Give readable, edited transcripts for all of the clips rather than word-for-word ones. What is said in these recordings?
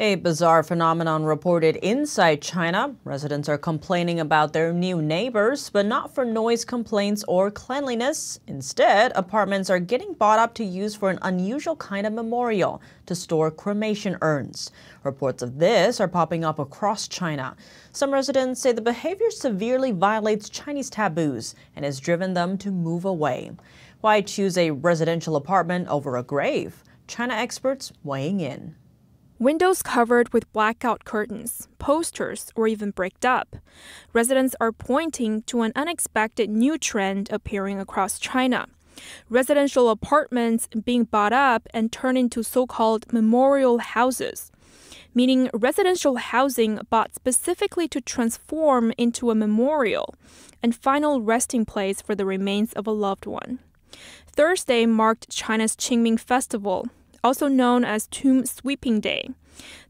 A bizarre phenomenon reported inside China. Residents are complaining about their new neighbors, but not for noise complaints or cleanliness. Instead, apartments are getting bought up to use for an unusual kind of memorial, to store cremation urns. Reports of this are popping up across China. Some residents say the behavior severely violates Chinese taboos and has driven them to move away. Why choose a residential apartment over a grave? China experts weighing in. Windows covered with blackout curtains, posters, or even bricked up. Residents are pointing to an unexpected new trend appearing across China. Residential apartments being bought up and turned into so-called memorial houses, meaning residential housing bought specifically to transform into a memorial and final resting place for the remains of a loved one. Thursday marked China's Qingming Festival, also known as Tomb Sweeping Day.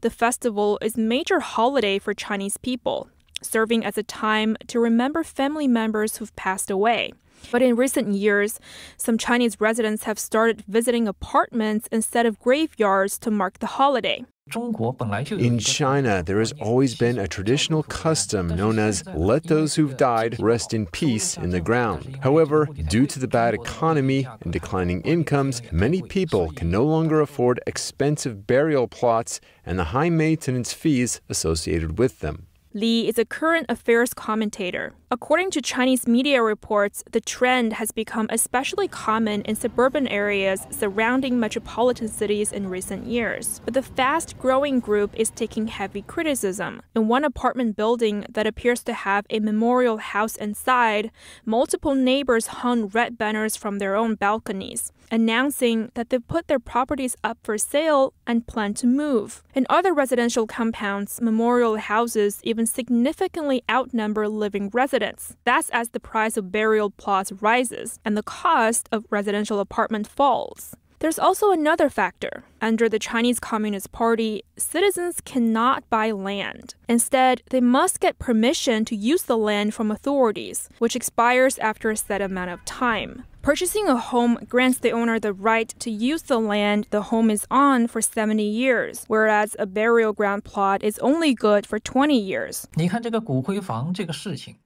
The festival is a major holiday for Chinese people, serving as a time to remember family members who've passed away. But in recent years, some Chinese residents have started visiting apartments instead of graveyards to mark the holiday. In China, there has always been a traditional custom known as let those who've died rest in peace in the ground. However, due to the bad economy and declining incomes, many people can no longer afford expensive burial plots and the high maintenance fees associated with them. Li is a current affairs commentator. According to Chinese media reports, the trend has become especially common in suburban areas surrounding metropolitan cities in recent years. But the fast-growing group is taking heavy criticism. In one apartment building that appears to have a memorial house inside, multiple neighbors hung red banners from their own balconies, announcing that they've put their properties up for sale and plan to move. In other residential compounds, memorial houses even significantly outnumber living residents. That's as the price of burial plots rises and the cost of residential apartment falls. There's also another factor. Under the Chinese Communist Party, citizens cannot buy land. Instead, they must get permission to use the land from authorities, which expires after a set amount of time. Purchasing a home grants the owner the right to use the land the home is on for 70 years, whereas a burial ground plot is only good for 20 years.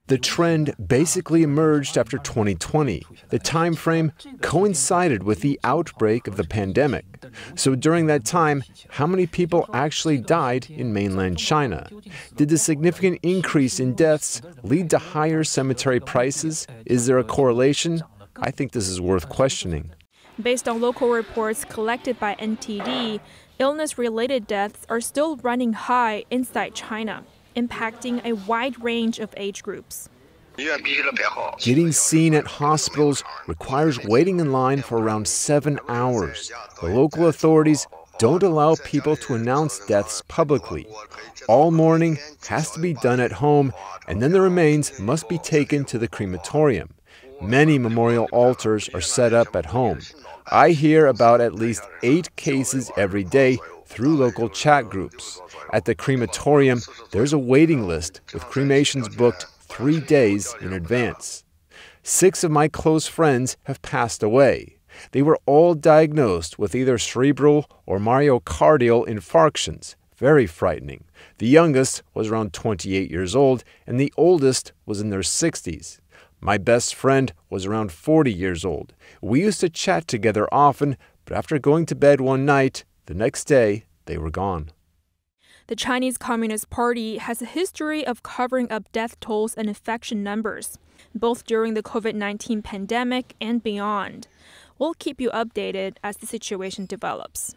The trend basically emerged after 2020. The time frame coincided with the outbreak of the pandemic. So during that time, how many people actually died in mainland China? Did the significant increase in deaths lead to higher cemetery prices? Is there a correlation? I think this is worth questioning. Based on local reports collected by NTD, illness-related deaths are still running high inside China, impacting a wide range of age groups. Getting seen at hospitals requires waiting in line for around 7 hours. The local authorities don't allow people to announce deaths publicly. All mourning has to be done at home, and then the remains must be taken to the crematorium. Many memorial altars are set up at home. I hear about at least 8 cases every day through local chat groups. At the crematorium, there's a waiting list with cremations booked 3 days in advance. 6 of my close friends have passed away. They were all diagnosed with either cerebral or myocardial infarctions. Very frightening. The youngest was around 28 years old, and the oldest was in their 60s. My best friend was around 40 years old. We used to chat together often, but after going to bed one night, the next day, they were gone. The Chinese Communist Party has a history of covering up death tolls and infection numbers, both during the COVID-19 pandemic and beyond. We'll keep you updated as the situation develops.